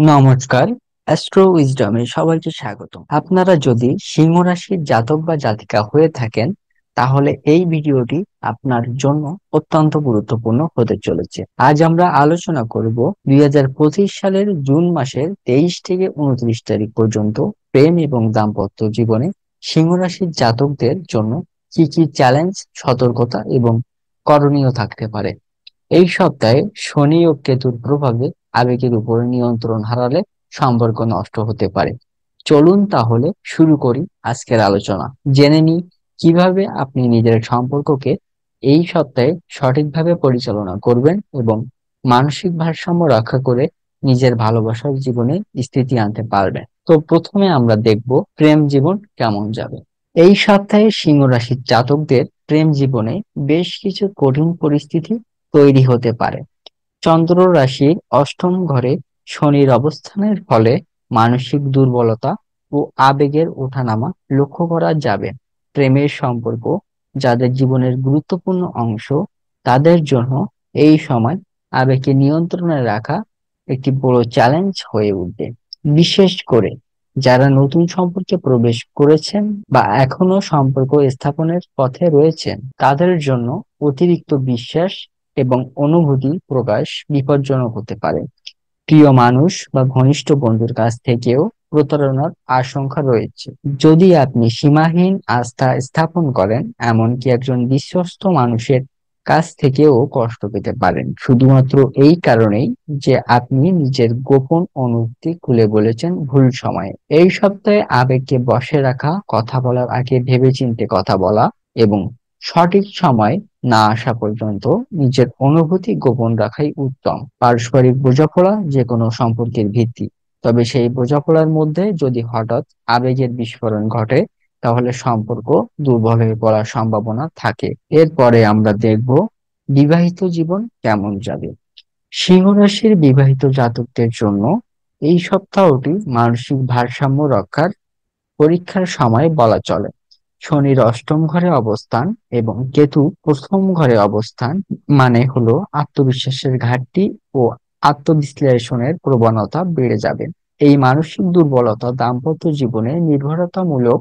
নমস্কার। অ্যাস্ট্রো উইজডমে সবাইকে স্বাগত। আপনারা যদি সিংহ রাশির জাতক বা জাতিকা হয়ে থাকেন, তাহলে এই ভিডিওটি আপনার জন্য অত্যন্ত গুরুত্বপূর্ণ হতে চলেছে। আজ আমরা আলোচনা করব 2025 সালের জুন মাসের 23 থেকে 29 তারিখ পর্যন্ত প্রেম এবং দাম্পত্য জীবনে সিংহ রাশির জাতকদের জন্য কি কি চ্যালেঞ্জ, সতর্কতা এবং করণীয় থাকতে পারে। এই সপ্তাহে শনি ও কেতুর প্রভাবে আবেগের উপর নিয়ন্ত্রণ হারালে সম্পর্ক নষ্ট হতে পারে। চলুন তাহলে শুরু করি আজকের আলোচনা। জেনে নিই কিভাবে আপনি নিজের সম্পর্ককে এই সপ্তাহে সঠিকভাবে পরিচালনা করবেন এবং মানসিক ভারসাম্য রক্ষা করে নিজের ভালোবাসার জীবনে স্থিতি আনতে পারবেন। তো প্রথমে আমরা দেখব প্রেম জীবন কেমন যাবে। এই সপ্তাহে সিংহ রাশির জাতকদের প্রেম জীবনে বেশ কিছু কঠিন পরিস্থিতি তৈরি হতে পারে। চন্দ্র রাশির অষ্টম ঘরে শনির অবস্থানের ফলে মানসিক দুর্বলতা ও আবেগের ওঠানামা লক্ষ্য করা যাবে। প্রেমের সম্পর্ক যাদের জীবনের গুরুত্বপূর্ণ অংশ, তাদের জন্য এই সময় আবেগকে নিয়ন্ত্রণে রাখা একটি বড় চ্যালেঞ্জ হয়ে উঠবে। বিশেষ করে যারা নতুন সম্পর্কে প্রবেশ করেছেন বা এখনো সম্পর্ক স্থাপনের পথে রয়েছেন, তাদের জন্য অতিরিক্ত বিশ্বাস এবং অনুভূতি প্রকাশ বিপজ্জনক হতে পারে। প্রিয় মানুষ বা ঘনিষ্ঠ বন্ধুর কাছ থেকেও প্রতারণার আশঙ্কা রয়েছে। যদি আপনি সীমাহীন আস্থা স্থাপন করেন, এমনকি একজন বিশ্বস্ত মানুষের কাছ থেকেও কষ্ট পেতে পারেন, শুধুমাত্র এই কারণেই যে আপনি নিজের গোপন অনুভূতি খুলে বলেছেন ভুল সময়ে। এই সপ্তাহে আবেগকে বশে রাখা, কথা বলার আগে ভেবেচিন্তে কথা বলা এবং সঠিক সময় না আসা পর্যন্ত নিজের অনুভূতি গোপন রাখাই উত্তম। পারস্পরিক বোঝাপড়া যে কোনো সম্পর্কের ভিত্তি, তবে সেই বোঝাপড়ার মধ্যে যদি হঠাৎ আবেগের বিস্ফোরণ ঘটে, তাহলে সম্পর্ক দুর্বল হয়ে পড়ার সম্ভাবনা থাকে। এরপরে আমরা দেখব বিবাহিত জীবন কেমন যাবে। সিংহ রাশির বিবাহিত জাতকদের জন্য এই সপ্তাহটি মানসিক ভারসাম্য রক্ষার পরীক্ষার সময় বলা চলে। শনির অষ্টম ঘরে অবস্থান এবং কেতু প্রথম ঘরে অবস্থান মানে হলো আত্মবিশ্বাসের ঘাটতি ও আত্মবিশ্লেষণের প্রবণতা বেড়ে যাবে। এই মানসিক দুর্বলতা দাম্পত্য জীবনে নির্ভরতামূলক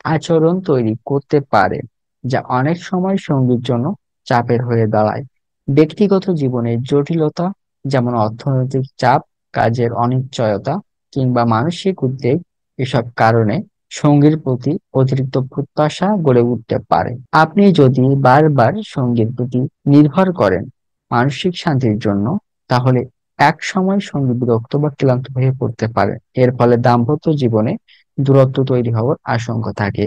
আচরণ তৈরি করতে পারে, যা অনেক সময় সঙ্গীর জন্য চাপের হয়ে দাঁড়ায়। ব্যক্তিগত জীবনের জটিলতা, যেমন অর্থনৈতিক চাপ, কাজের অনিশ্চয়তা কিংবা মানসিক উদ্বেগ, এসব কারণে সঙ্গীর প্রতি অতিরিক্ত প্রত্যাশা গড়ে উঠতে পারে। আপনি যদি বারবার সঙ্গীর প্রতি নির্ভর করেন মানসিক শান্তির জন্য, তাহলে এক সময় সঙ্গী বিরক্ত বা ক্লান্ত হয়ে পড়তে পারে। এর ফলে দাম্পত্য জীবনে দূরত্ব তৈরি হওয়ার আশঙ্কা থাকে।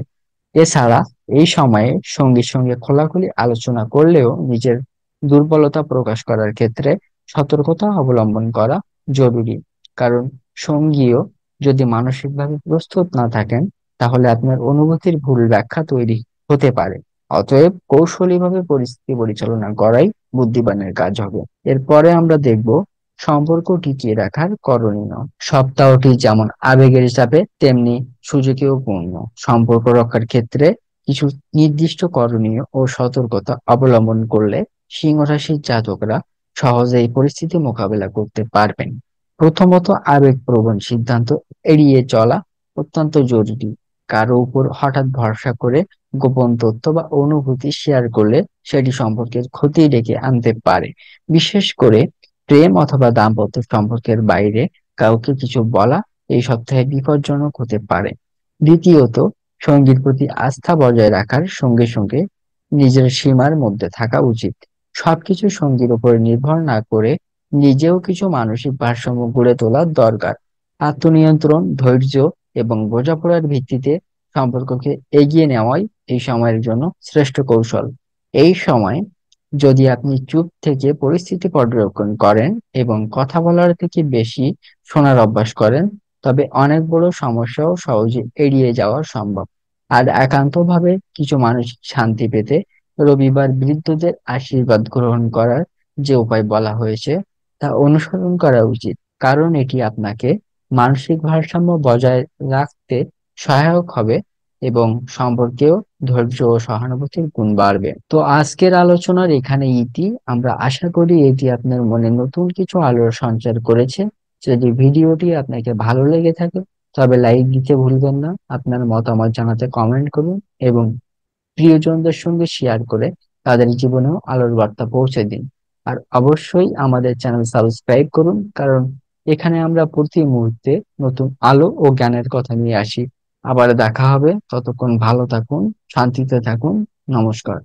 এছাড়া এই সময়ে সঙ্গীর সঙ্গে খোলাখুলি আলোচনা করলেও নিজের দুর্বলতা প্রকাশ করার ক্ষেত্রে সতর্কতা অবলম্বন করা জরুরি। কারণ সঙ্গীও যদি মানসিকভাবে প্রস্তুত না থাকেন, তাহলে আপনার অনুভূতির ভুল ব্যাখ্যা তৈরি হতে পারে। অতএব কৌশলীভাবে পরিস্থিতি পরিচালনা করাই বুদ্ধিমানের কাজ হবে। এরপরে আমরা দেখব সম্পর্ক টিকিয়ে রাখার করণীয়। সপ্তাহটি যেমন আবেগের চাপে তেমনি সুযোগেও পূর্ণ। সম্পর্ক রক্ষার ক্ষেত্রে কিছু নির্দিষ্ট করণীয় ও সতর্কতা অবলম্বন করলে সিংহ রাশির জাতকরা সহজে এই পরিস্থিতি মোকাবেলা করতে পারবেন। প্রথমত, আবেগপ্রবণ সিদ্ধান্ত এড়িয়ে চলা অত্যন্ত জরুরি। কারো উপর হঠাৎ ভরসা করে গোপন তথ্য বা অনুভূতি শেয়ার করলে সেটি সম্পর্কের ক্ষতি ডেকে আনতে পারে। বিশেষ করে প্রেম অথবা দাম্পত্য সম্পর্কের বাইরে কাউকে কিছু বলা এই সপ্তাহে বিপজ্জনক হতে পারে। দ্বিতীয়ত, সঙ্গীর প্রতি আস্থা বজায় রাখার সঙ্গে সঙ্গে নিজের সীমার মধ্যে থাকা উচিত। সবকিছু সঙ্গীর উপর নির্ভর না করে নিজেও কিছু মানসিক ভারসাম্য গড়ে তোলা দরকার। আত্মনিয়ন্ত্রণ, ধৈর্য এবং বোঝাপড়ার ভিত্তিতে সম্পর্ককে এগিয়ে নেওয়াই এই সময়ের জন্য শ্রেষ্ঠ কৌশল। এই সময় যদি আপনি চুপ থেকে পরিস্থিতি পর্যবেক্ষণ করেন এবং কথা বলার থেকে বেশি শোনার অভ্যাস করেন, তবে অনেক বড় সমস্যাও সহজে এড়িয়ে যাওয়া সম্ভব। আর একান্তভাবে কিছু মানসিক শান্তি পেতে রবিবার বৃদ্ধদের আশীর্বাদ গ্রহণ করার যে উপায় বলা হয়েছে তা অনুসরণ করা উচিত, কারণ এটি আপনাকে মানসিক ভারসাম্য বজায় রাখতে সহায়ক হবে এবং সম্পর্কেও ধৈর্য ও সহানুভূতির গুণ বাড়বে। তো আজকের আলোচনার এখানে আমরা আশা করি এটি আপনার মনে নতুন কিছু আলোর সঞ্চার করেছে যদি ভিডিওটি আপনাকে ভালো লেগে থাকে তবে লাইক দিতে ভুলবেন না, আপনার মতামত জানাতে কমেন্ট করুন এবং প্রিয়জনদের সঙ্গে শেয়ার করে তাদের জীবনেও আলোর বার্তা পৌঁছে দিন। আর অবশ্যই আমাদের চ্যানেল সাবস্ক্রাইব করুন, কারণ এখানে আমরা প্রতি মুহূর্তে নতুন আলো ও জ্ঞানের কথা নিয়ে আসি। আবার দেখা হবে, ততক্ষণ ভালো থাকুন, শান্তিতে থাকুন। নমস্কার।